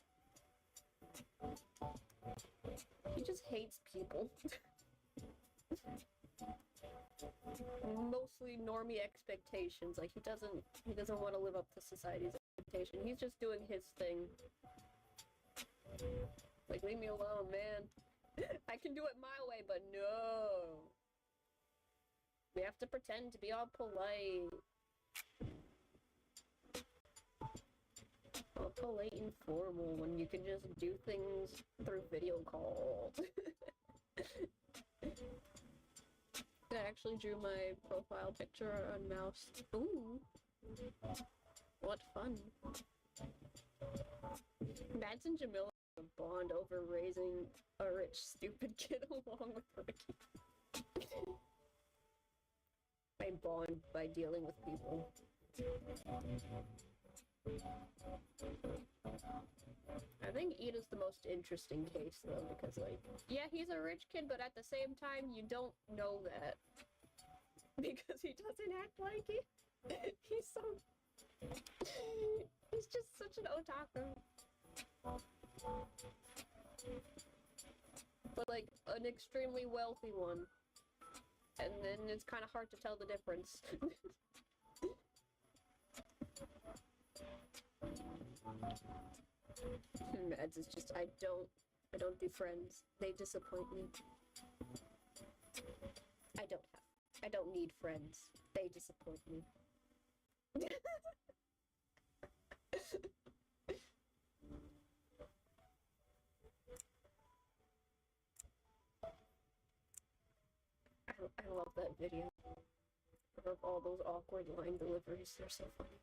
He just hates people. Mostly normie expectations. Like he doesn't want to live up to society's expectation. He's just doing his thing. Like, leave me alone, man. I can do it my way, but no. We have to pretend to be all polite. All polite and formal when you can just do things through video call. I actually drew my profile picture on mouse. Ooh. What fun. Mads and Jamila bond over raising a rich, stupid kid along with Ricky. I bond by dealing with people. I think Ida's the most interesting case, though, because, like, yeah, he's a rich kid, but at the same time, you don't know that. Because he doesn't act like it. He's so... He's just such an otaku. But, like, an extremely wealthy one. And then it's kind of hard to tell the difference. Mads is just, I don't do friends. They disappoint me. I don't need friends. They disappoint me. I love that video. I love all those awkward line deliveries. They're so funny.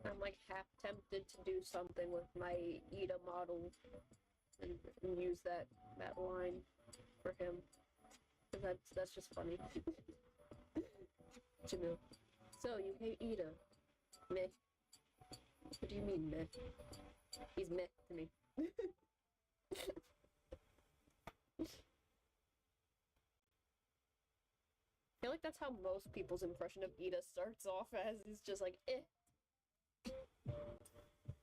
I'm like half tempted to do something with my Ida model and use that line for him. Cause that's just funny. Jamil. So you hate Ida? Meh. What do you mean meh? He's meh to me. I feel like that's how most people's impression of Ida starts off as, is just like, eh.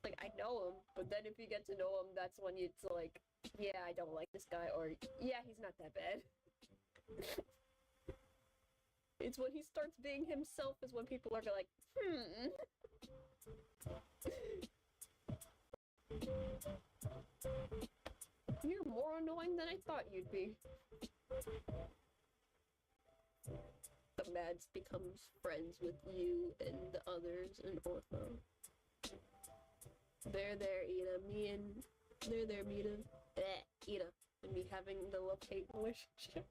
Like, I know him, but then if you get to know him, that's when it's like, yeah, I don't like this guy, or yeah, he's not that bad. It's when he starts being himself is when people are like, You're more annoying than I thought you'd be. The Mads becomes friends with you and the others in Ortho. There, Ida. There, Mita. Ida. And me having the love-hate relationship.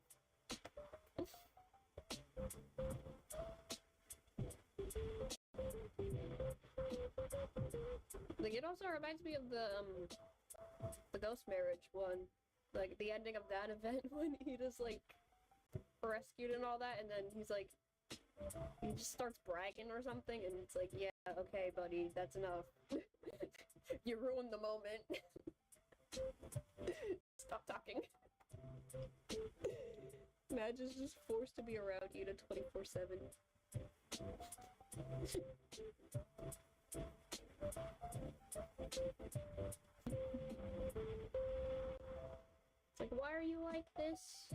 Like, it also reminds me of the ghost marriage one. Like, the ending of that event when Ida's, like, rescued and all that, and then he's like, he just starts bragging or something, and it's like, yeah, okay, buddy, that's enough. You ruined the moment. Stop talking. Madge is just forced to be around Ida 24/7. It's like, why are you like this?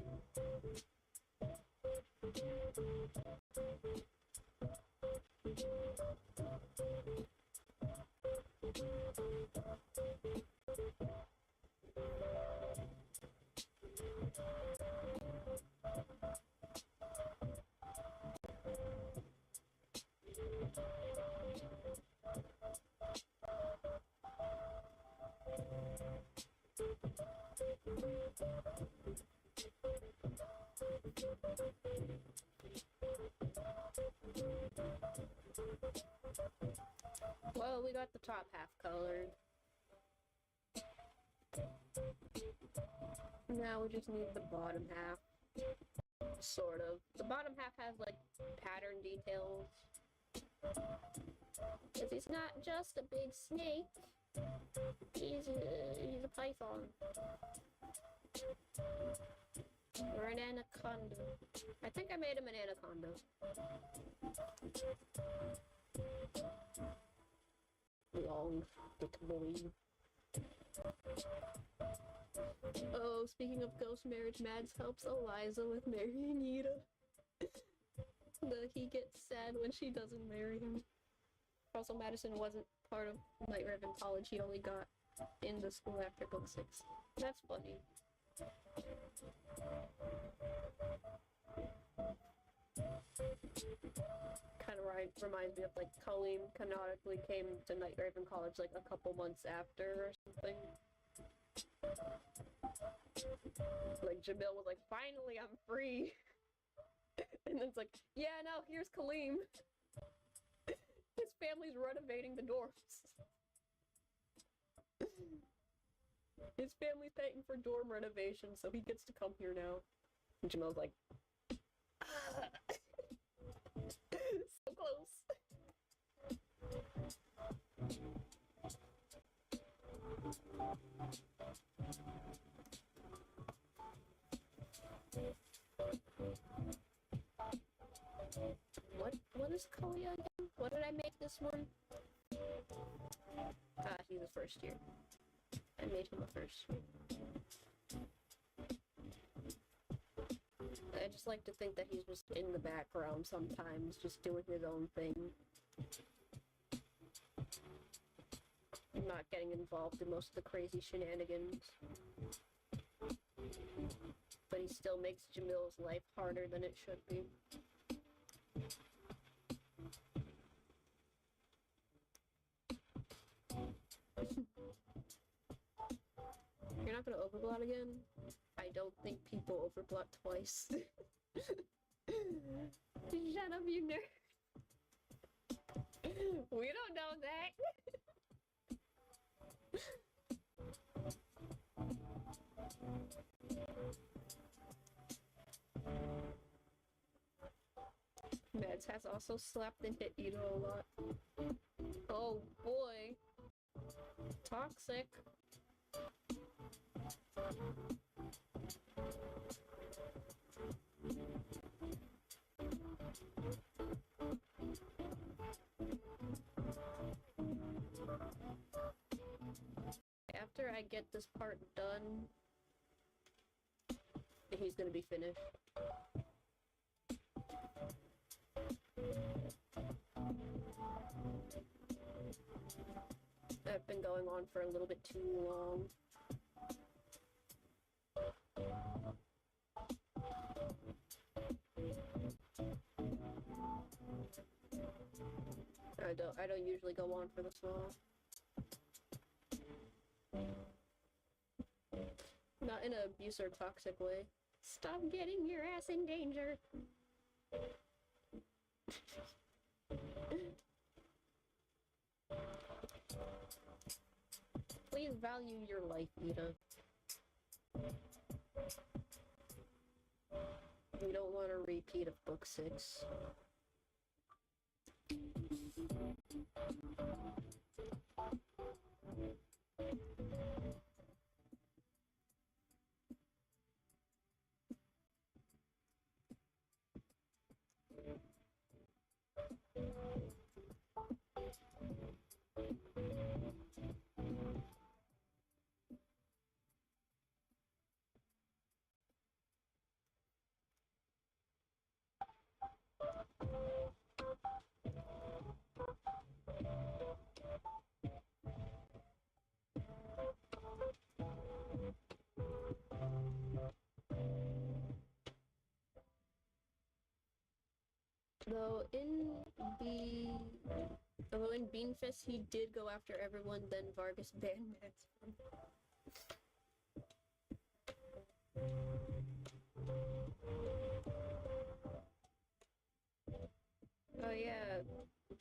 Well, we got the top half colored. Now we just need the bottom half. Sort of. The bottom half has, like, pattern details. Because he's not just a big snake. He's a python. Or an anaconda. I think I made him an anaconda. Long, thick boy. Oh, speaking of ghost marriage, Mads helps Eliza with marrying Ida. He gets sad when she doesn't marry him. Also, Madison wasn't part of Night Raven College he only got in the school after book 6. That's funny. Kind of reminds me of like Colleen canonically came to Night Raven College like a couple months after or something. Like Jamil was like, finally I'm free. And then it's like, yeah, now here's Kaleem. His family's renovating the dorms. His family's paying for dorm renovations, so he gets to come here now. And Jamil's like, so close. What is Koya again? What did I make this one? He's a first year. I made him a first year. I just like to think that he's just in the background sometimes, just doing his own thing. Not getting involved in most of the crazy shenanigans. But he still makes Jamil's life harder than it should be. You're not gonna overblot again? I don't think people overblot twice. Shut up, you nerd. We don't know that. Mads has also slapped and hit Ito a lot. Oh boy. Toxic. After I get this part done, he's gonna be finished. I've been going on for a little bit too long. I don't usually go on for this long. Not in an abuse or toxic way. Stop getting your ass in danger. Please value your life, Ida. We don't want a repeat of book 6. Though in Beanfest he did go after everyone, then Vargas banned Max. Oh yeah,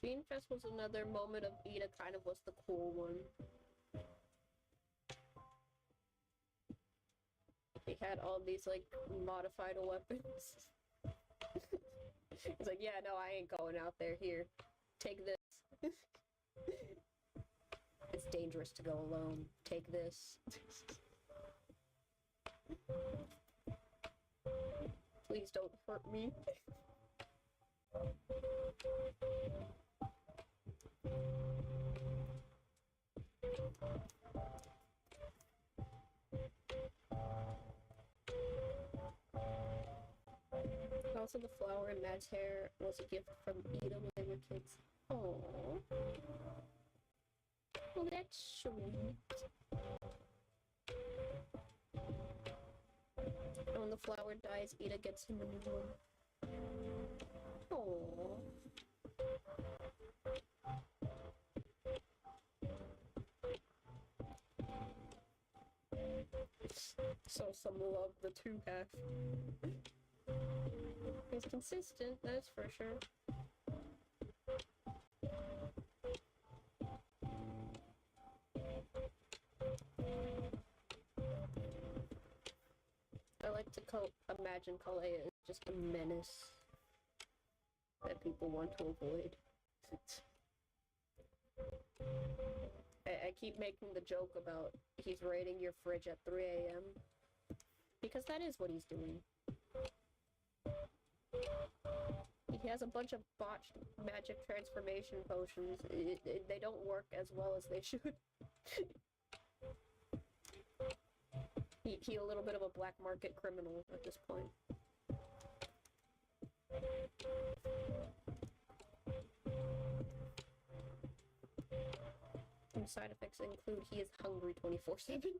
Beanfest was another moment of Ida kind of was the cool one. He had all these like modified weapons. He's like, yeah, no, I ain't going out there. Here, take this. It's dangerous to go alone. Take this. Please don't hurt me. Also, the flower in Matt's hair was a gift from Ida when they were kids. Aww. Oh, that's sweet. And when the flower dies, Ida gets him a new one. Aww. So some love the two have. He's consistent, that's for sure. I like to imagine Kalea as just a menace that people want to avoid. I keep making the joke about he's raiding your fridge at 3 a.m. because that is what he's doing. He has a bunch of botched magic transformation potions. They don't work as well as they should. He a little bit of a black market criminal at this point. And side effects include he is hungry 24/7.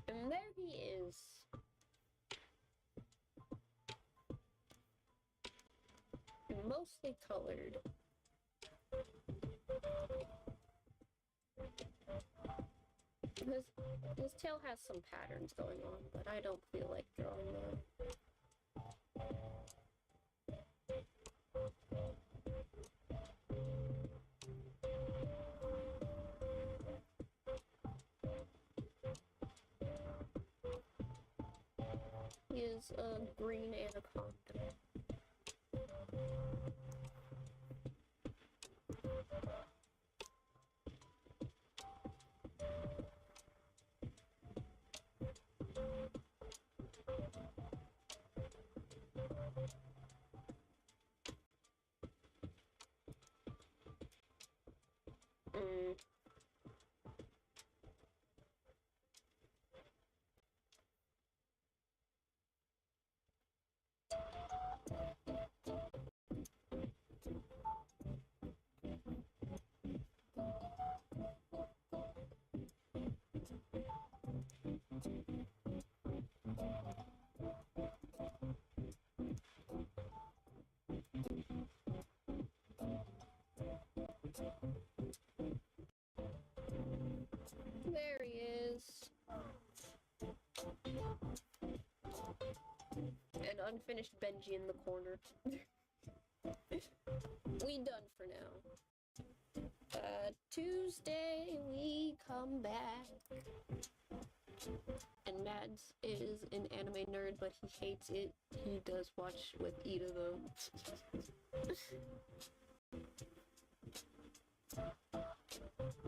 And there he is. Mostly colored. His tail has some patterns going on, but I don't feel like drawing that. He is a green anaconda. There he is. An unfinished Benji in the corner. We done for now. Tuesday we come back. And Mads is an anime nerd, but he hates it. He does watch with Ida though.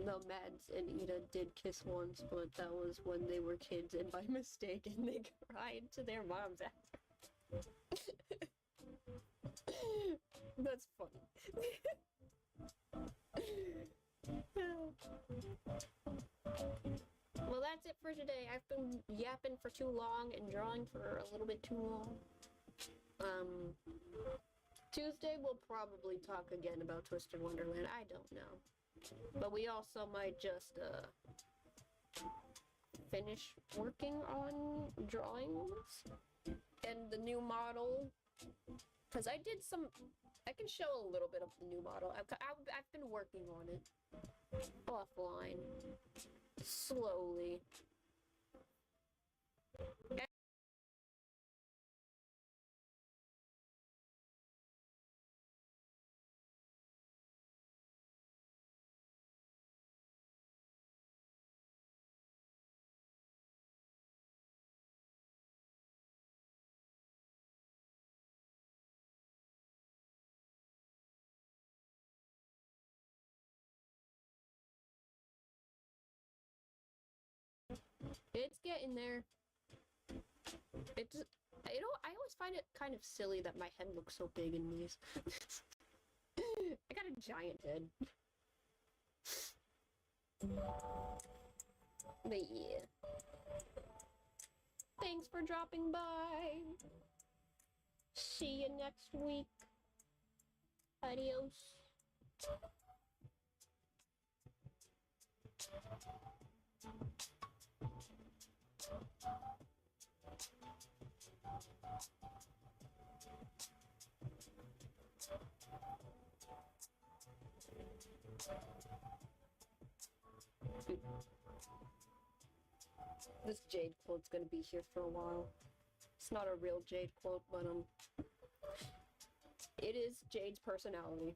No, Mads and Ida did kiss once, but that was when they were kids and by mistake, and they cried to their moms after. That's funny. Well, that's it for today. I've been yapping for too long and drawing for a little bit too long. Tuesday we'll probably talk again about Twisted Wonderland. I don't know. But we also might just, finish working on drawings and the new model. Because I can show a little bit of the new model. I've been working on it. Offline. Slowly. It's getting there. It's, I always find it kind of silly that my head looks so big in these. I got a giant head. But yeah. Thanks for dropping by. See you next week. Adios. This Jade quote's gonna be here for a while. It's not a real Jade quote, but it is Jade's personality.